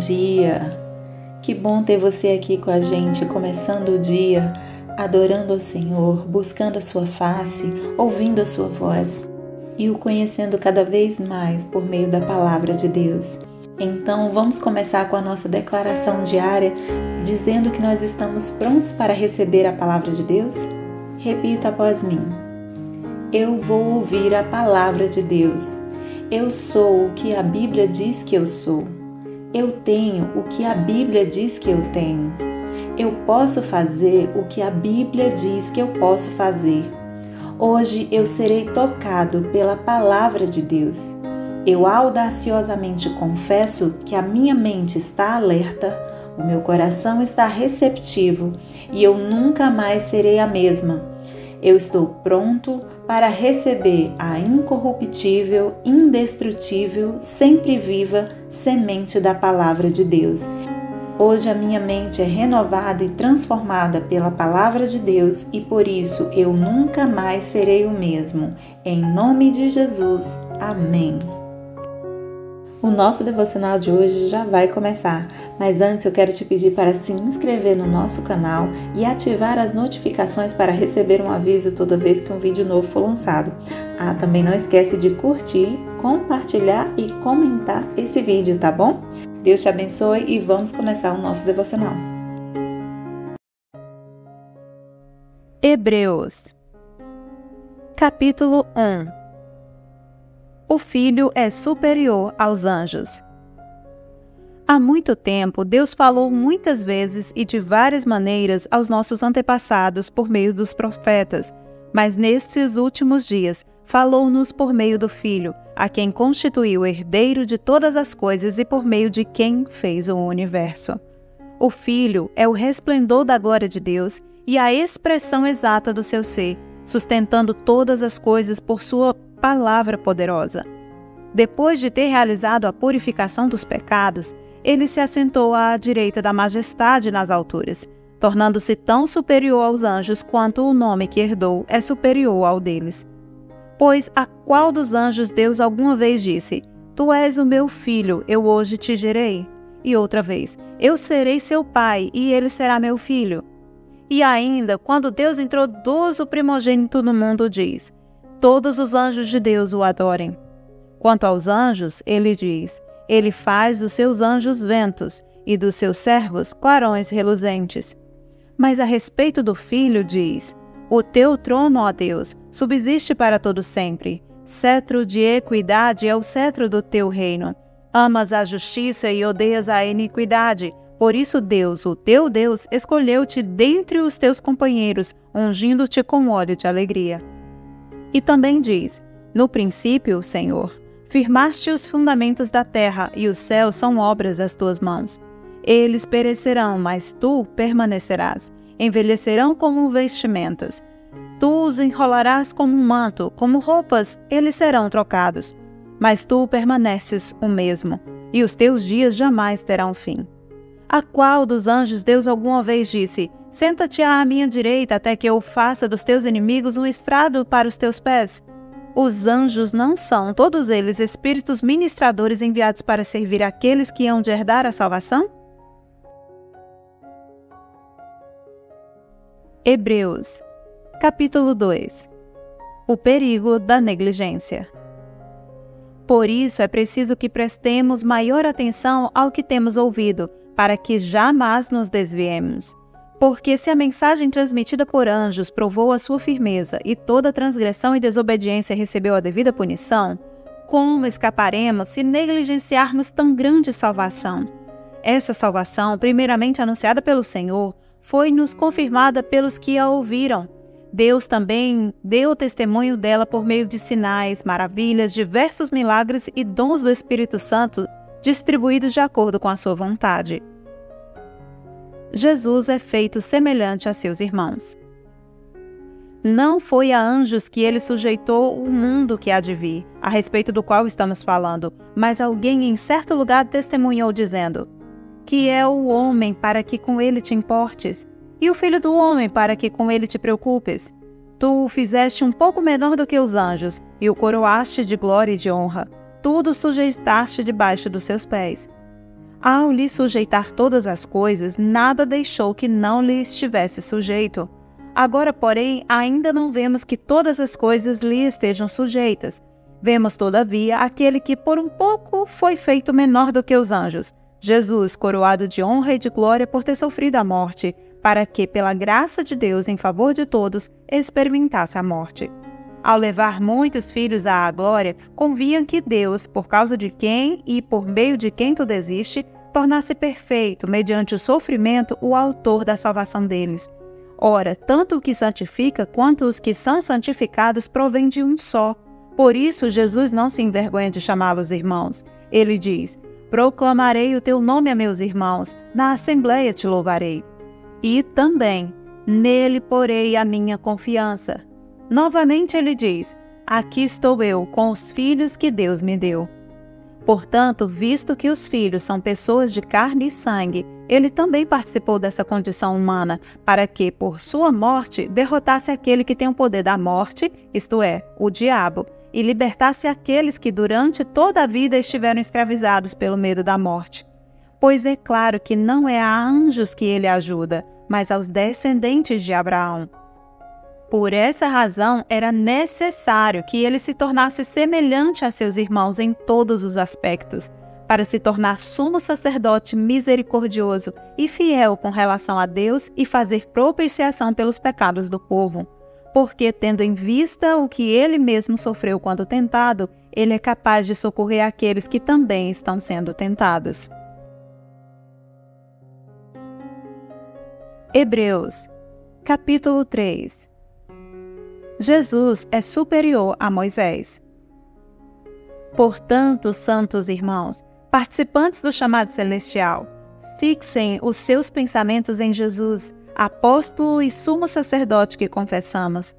dia! Que bom ter você aqui com a gente, começando o dia, adorando ao Senhor, buscando a sua face, ouvindo a sua voz e o conhecendo cada vez mais por meio da palavra de Deus. Então, vamos começar com a nossa declaração diária, dizendo que nós estamos prontos para receber a palavra de Deus? Repita após mim. Eu vou ouvir a palavra de Deus. Eu sou o que a Bíblia diz que eu sou. Eu tenho o que a Bíblia diz que eu tenho. Eu posso fazer o que a Bíblia diz que eu posso fazer. Hoje eu serei tocado pela palavra de Deus. Eu audaciosamente confesso que a minha mente está alerta, o meu coração está receptivo e eu nunca mais serei a mesma. Eu estou pronto para receber a incorruptível, indestrutível, sempre viva semente da palavra de Deus. Hoje a minha mente é renovada e transformada pela palavra de Deus e por isso eu nunca mais serei o mesmo. Em nome de Jesus. Amém. O nosso devocional de hoje já vai começar, mas antes eu quero te pedir para se inscrever no nosso canal e ativar as notificações para receber um aviso toda vez que um vídeo novo for lançado. Também não esquece de curtir, compartilhar e comentar esse vídeo, tá bom? Deus te abençoe e vamos começar o nosso devocional. Hebreus, capítulo 1. O Filho é superior aos anjos. Há muito tempo, Deus falou muitas vezes e de várias maneiras aos nossos antepassados por meio dos profetas, mas nestes últimos dias falou-nos por meio do Filho, a quem constituiu herdeiro de todas as coisas e por meio de quem fez o universo. O Filho é o resplendor da glória de Deus e a expressão exata do seu ser, sustentando todas as coisas por sua palavra poderosa. Depois de ter realizado a purificação dos pecados, ele se assentou à direita da majestade nas alturas, tornando-se tão superior aos anjos quanto o nome que herdou é superior ao deles. Pois a qual dos anjos Deus alguma vez disse: Tu és o meu filho, eu hoje te gerei? E outra vez: Eu serei seu pai, e ele será meu filho? E ainda, quando Deus introduz o primogênito no mundo, diz: Todos os anjos de Deus o adorem. Quanto aos anjos, ele diz: Ele faz dos seus anjos ventos e dos seus servos clarões reluzentes. Mas a respeito do Filho diz: O teu trono, ó Deus, subsiste para todo sempre. Cetro de equidade é o cetro do teu reino. Amas a justiça e odeias a iniquidade. Por isso Deus, o teu Deus, escolheu-te dentre os teus companheiros, ungindo-te com óleo de alegria. E também diz: No princípio, Senhor, firmaste os fundamentos da terra, e os céus são obras das tuas mãos. Eles perecerão, mas tu permanecerás. Envelhecerão como vestimentas. Tu os enrolarás como um manto, como roupas, eles serão trocados. Mas tu permaneces o mesmo, e os teus dias jamais terão fim. A qual dos anjos Deus alguma vez disse: Senta-te à minha direita até que eu faça dos teus inimigos um estrado para os teus pés? Os anjos não são, todos eles, espíritos ministradores enviados para servir aqueles que hão de herdar a salvação? Hebreus, capítulo 2. O perigo da negligência. Por isso é preciso que prestemos maior atenção ao que temos ouvido, para que jamais nos desviemos. Porque se a mensagem transmitida por anjos provou a sua firmeza e toda transgressão e desobediência recebeu a devida punição, como escaparemos se negligenciarmos tão grande salvação? Essa salvação, primeiramente anunciada pelo Senhor, foi-nos confirmada pelos que a ouviram. Deus também deu testemunho dela por meio de sinais, maravilhas, diversos milagres e dons do Espírito Santo, distribuídos de acordo com a sua vontade. Jesus é feito semelhante a seus irmãos. Não foi a anjos que ele sujeitou o mundo que há de vir, a respeito do qual estamos falando, mas alguém em certo lugar testemunhou dizendo: Que é o homem para que com ele te importes, e o filho do homem para que com ele te preocupes? Tu o fizeste um pouco menor do que os anjos, e o coroaste de glória e de honra. Tudo sujeitaste debaixo dos seus pés. Ao lhe sujeitar todas as coisas, nada deixou que não lhe estivesse sujeito. Agora, porém, ainda não vemos que todas as coisas lhe estejam sujeitas. Vemos, todavia, aquele que por um pouco foi feito menor do que os anjos, Jesus, coroado de honra e de glória por ter sofrido a morte, para que, pela graça de Deus em favor de todos, experimentasse a morte. Ao levar muitos filhos à glória, convinha que Deus, por causa de quem e por meio de quem tudo existe, tornasse perfeito, mediante o sofrimento, o autor da salvação deles. Ora, tanto o que santifica quanto os que são santificados provém de um só. Por isso, Jesus não se envergonha de chamá-los irmãos. Ele diz: proclamarei o teu nome a meus irmãos, na assembleia te louvarei. E também, nele porei a minha confiança. Novamente ele diz: aqui estou eu com os filhos que Deus me deu. Portanto, visto que os filhos são pessoas de carne e sangue, ele também participou dessa condição humana, para que, por sua morte, derrotasse aquele que tem o poder da morte, isto é, o diabo, e libertasse aqueles que durante toda a vida estiveram escravizados pelo medo da morte. Pois é claro que não é a anjos que ele ajuda, mas aos descendentes de Abraão. Por essa razão, era necessário que ele se tornasse semelhante a seus irmãos em todos os aspectos, para se tornar sumo sacerdote misericordioso e fiel com relação a Deus e fazer propiciação pelos pecados do povo. Porque, tendo em vista o que ele mesmo sofreu quando tentado, ele é capaz de socorrer aqueles que também estão sendo tentados. Hebreus, capítulo 3. Jesus é superior a Moisés. Portanto, santos irmãos, participantes do chamado celestial, fixem os seus pensamentos em Jesus, apóstolo e sumo sacerdote que confessamos.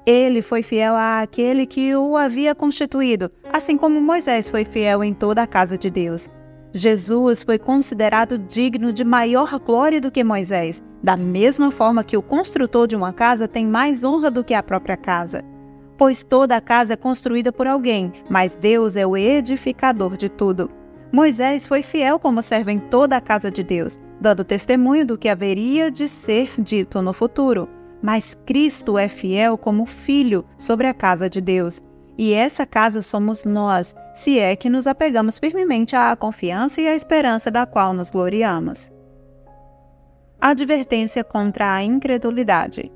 Ele foi fiel àquele que o havia constituído, assim como Moisés foi fiel em toda a casa de Deus. Jesus foi considerado digno de maior glória do que Moisés, da mesma forma que o construtor de uma casa tem mais honra do que a própria casa. Pois toda a casa é construída por alguém, mas Deus é o edificador de tudo. Moisés foi fiel como servo em toda a casa de Deus, dando testemunho do que haveria de ser dito no futuro. Mas Cristo é fiel como filho sobre a casa de Deus. E essa casa somos nós, se é que nos apegamos firmemente à confiança e à esperança da qual nos gloriamos. Advertência contra a incredulidade.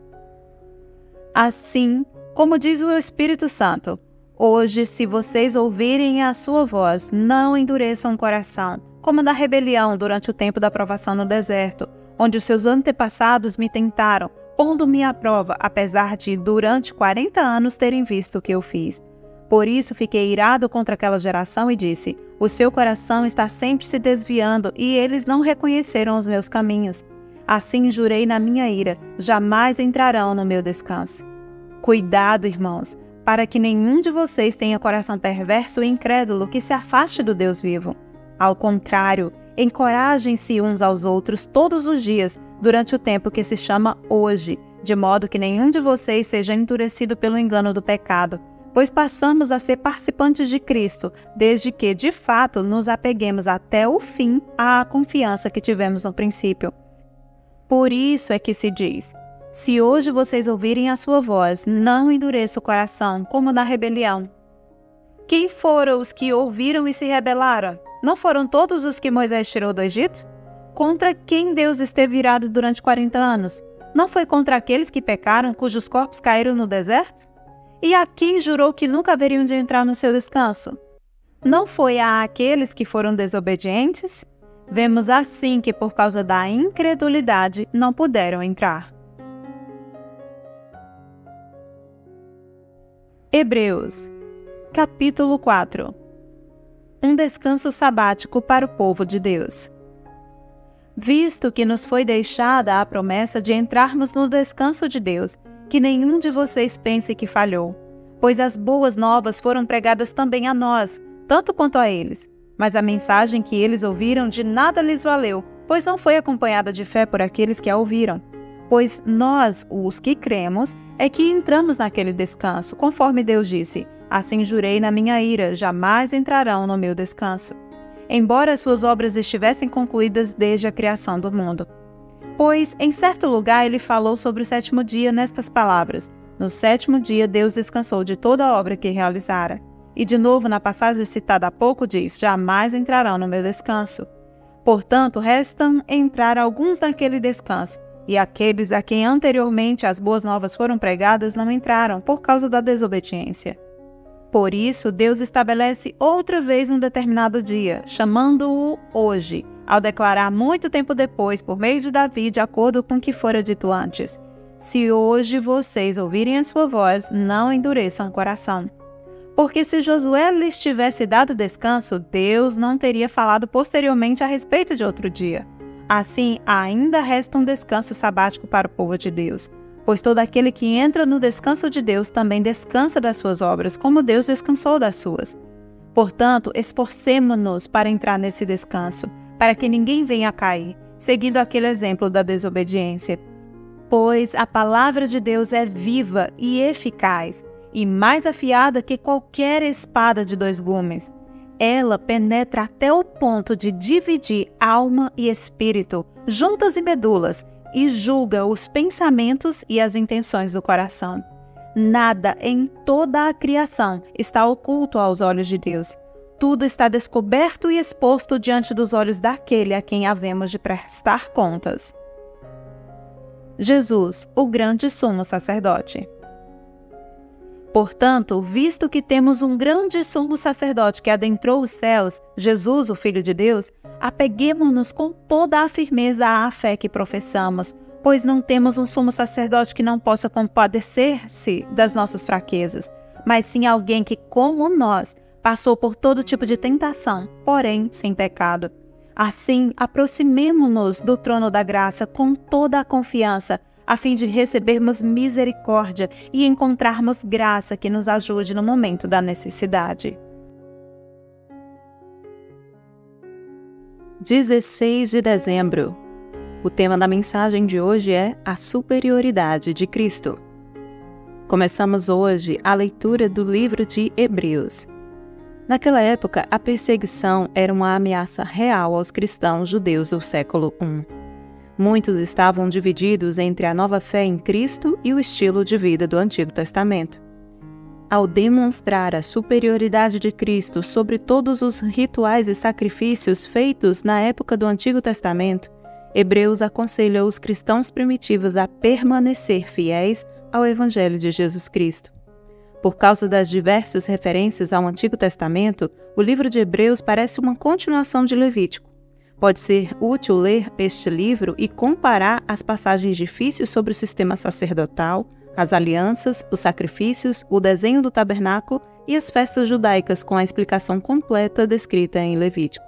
Assim, como diz o Espírito Santo, hoje, se vocês ouvirem a sua voz, não endureçam o coração, como na rebelião durante o tempo da provação no deserto, onde os seus antepassados me tentaram, pondo-me à prova, apesar de, durante 40 anos, terem visto o que eu fiz. Por isso fiquei irado contra aquela geração e disse: o seu coração está sempre se desviando e eles não reconheceram os meus caminhos. Assim jurei na minha ira, jamais entrarão no meu descanso. Cuidado, irmãos, para que nenhum de vocês tenha coração perverso e incrédulo que se afaste do Deus vivo. Ao contrário, encorajem-se uns aos outros todos os dias, durante o tempo que se chama hoje, de modo que nenhum de vocês seja endurecido pelo engano do pecado, pois passamos a ser participantes de Cristo, desde que, de fato, nos apeguemos até o fim à confiança que tivemos no princípio. Por isso é que se diz: se hoje vocês ouvirem a sua voz, não endureça o coração, como na rebelião. Quem foram os que ouviram e se rebelaram? Não foram todos os que Moisés tirou do Egito? Contra quem Deus esteve irado durante 40 anos? Não foi contra aqueles que pecaram, cujos corpos caíram no deserto? E a quem jurou que nunca haveriam de entrar no seu descanso? Não foi a aqueles que foram desobedientes? Vemos assim que por causa da incredulidade não puderam entrar. Hebreus, capítulo 4. Um descanso sabático para o povo de Deus. Visto que nos foi deixada a promessa de entrarmos no descanso de Deus, que nenhum de vocês pense que falhou, pois as boas novas foram pregadas também a nós, tanto quanto a eles. Mas a mensagem que eles ouviram de nada lhes valeu, pois não foi acompanhada de fé por aqueles que a ouviram. Pois nós, os que cremos, é que entramos naquele descanso, conforme Deus disse: assim jurei na minha ira, jamais entrarão no meu descanso. embora suas obras estivessem concluídas desde a criação do mundo. Pois, em certo lugar, ele falou sobre o sétimo dia nestas palavras: no sétimo dia Deus descansou de toda a obra que realizara. E de novo, na passagem citada há pouco, diz: jamais entrarão no meu descanso. Portanto, restam entrar alguns naquele descanso, e aqueles a quem anteriormente as boas novas foram pregadas não entraram por causa da desobediência. Por isso, Deus estabelece outra vez um determinado dia, chamando-o hoje, ao declarar muito tempo depois, por meio de Davi, de acordo com o que fora dito antes: se hoje vocês ouvirem a sua voz, não endureçam o coração. Porque se Josué lhes tivesse dado descanso, Deus não teria falado posteriormente a respeito de outro dia. Assim, ainda resta um descanso sabático para o povo de Deus, pois todo aquele que entra no descanso de Deus também descansa das suas obras, como Deus descansou das suas. Portanto, esforcemo-nos para entrar nesse descanso, para que ninguém venha a cair, seguindo aquele exemplo da desobediência. Pois a palavra de Deus é viva e eficaz, e mais afiada que qualquer espada de 2 gumes. Ela penetra até o ponto de dividir alma e espírito, juntas e medulas, e julga os pensamentos e as intenções do coração. Nada em toda a criação está oculto aos olhos de Deus. Tudo está descoberto e exposto diante dos olhos daquele a quem havemos de prestar contas. Jesus, o grande sumo sacerdote. Portanto, visto que temos um grande sumo sacerdote que adentrou os céus, Jesus, o Filho de Deus, apeguemo-nos com toda a firmeza à fé que professamos, pois não temos um sumo sacerdote que não possa compadecer-se das nossas fraquezas, mas sim alguém que, como nós, passou por todo tipo de tentação, porém sem pecado. Assim, aproximemo-nos do trono da graça com toda a confiança, a fim de recebermos misericórdia e encontrarmos graça que nos ajude no momento da necessidade. 16 de dezembro. O tema da mensagem de hoje é a superioridade de Cristo. Começamos hoje a leitura do livro de Hebreus. Naquela época, a perseguição era uma ameaça real aos cristãos judeus do século I. Muitos estavam divididos entre a nova fé em Cristo e o estilo de vida do Antigo Testamento. Ao demonstrar a superioridade de Cristo sobre todos os rituais e sacrifícios feitos na época do Antigo Testamento, Hebreus aconselha os cristãos primitivos a permanecer fiéis ao Evangelho de Jesus Cristo. Por causa das diversas referências ao Antigo Testamento, o livro de Hebreus parece uma continuação de Levítico. Pode ser útil ler este livro e comparar as passagens difíceis sobre o sistema sacerdotal, as alianças, os sacrifícios, o desenho do tabernáculo e as festas judaicas com a explicação completa descrita em Levítico.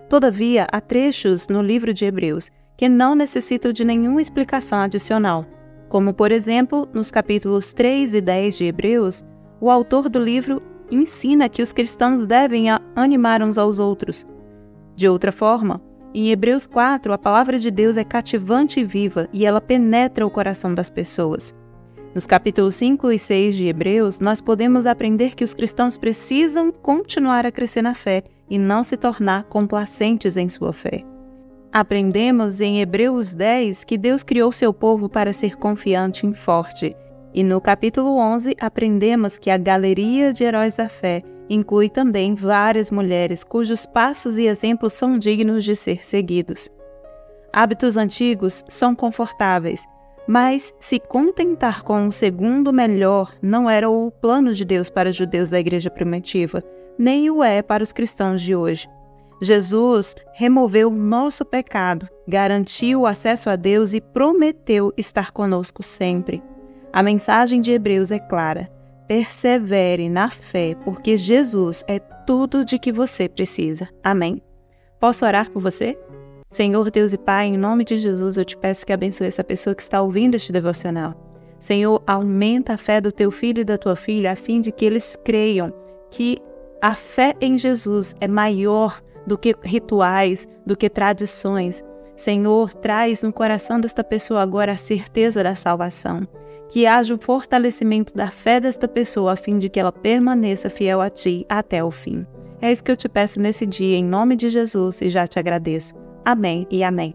Todavia, há trechos no livro de Hebreus que não necessitam de nenhuma explicação adicional, como, por exemplo, nos capítulos 3 e 10 de Hebreus, o autor do livro ensina que os cristãos devem animar uns aos outros. De outra forma, em Hebreus 4, a palavra de Deus é cativante e viva e ela penetra o coração das pessoas. Nos capítulos 5 e 6 de Hebreus, nós podemos aprender que os cristãos precisam continuar a crescer na fé e não se tornar complacentes em sua fé. Aprendemos em Hebreus 10 que Deus criou seu povo para ser confiante e forte. E no capítulo 11, aprendemos que a galeria de heróis da fé inclui também várias mulheres cujos passos e exemplos são dignos de ser seguidos. Hábitos antigos são confortáveis, mas se contentar com um segundo melhor não era o plano de Deus para os judeus da igreja primitiva, nem o é para os cristãos de hoje. Jesus removeu o nosso pecado, garantiu o acesso a Deus e prometeu estar conosco sempre. A mensagem de Hebreus é clara: persevere na fé, porque Jesus é tudo de que você precisa. Amém? Posso orar por você? Senhor Deus e Pai, em nome de Jesus, eu te peço que abençoe essa pessoa que está ouvindo este devocional. Senhor, aumenta a fé do teu filho e da tua filha, a fim de que eles creiam que a fé em Jesus é maior do que rituais, do que tradições. Senhor, traz no coração desta pessoa agora a certeza da salvação. Que haja o fortalecimento da fé desta pessoa, a fim de que ela permaneça fiel a Ti até o fim. É isso que eu te peço nesse dia, em nome de Jesus, e já te agradeço. Amém e amém.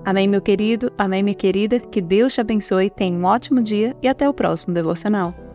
Amém, meu querido, amém, minha querida, que Deus te abençoe, tenha um ótimo dia e até o próximo devocional.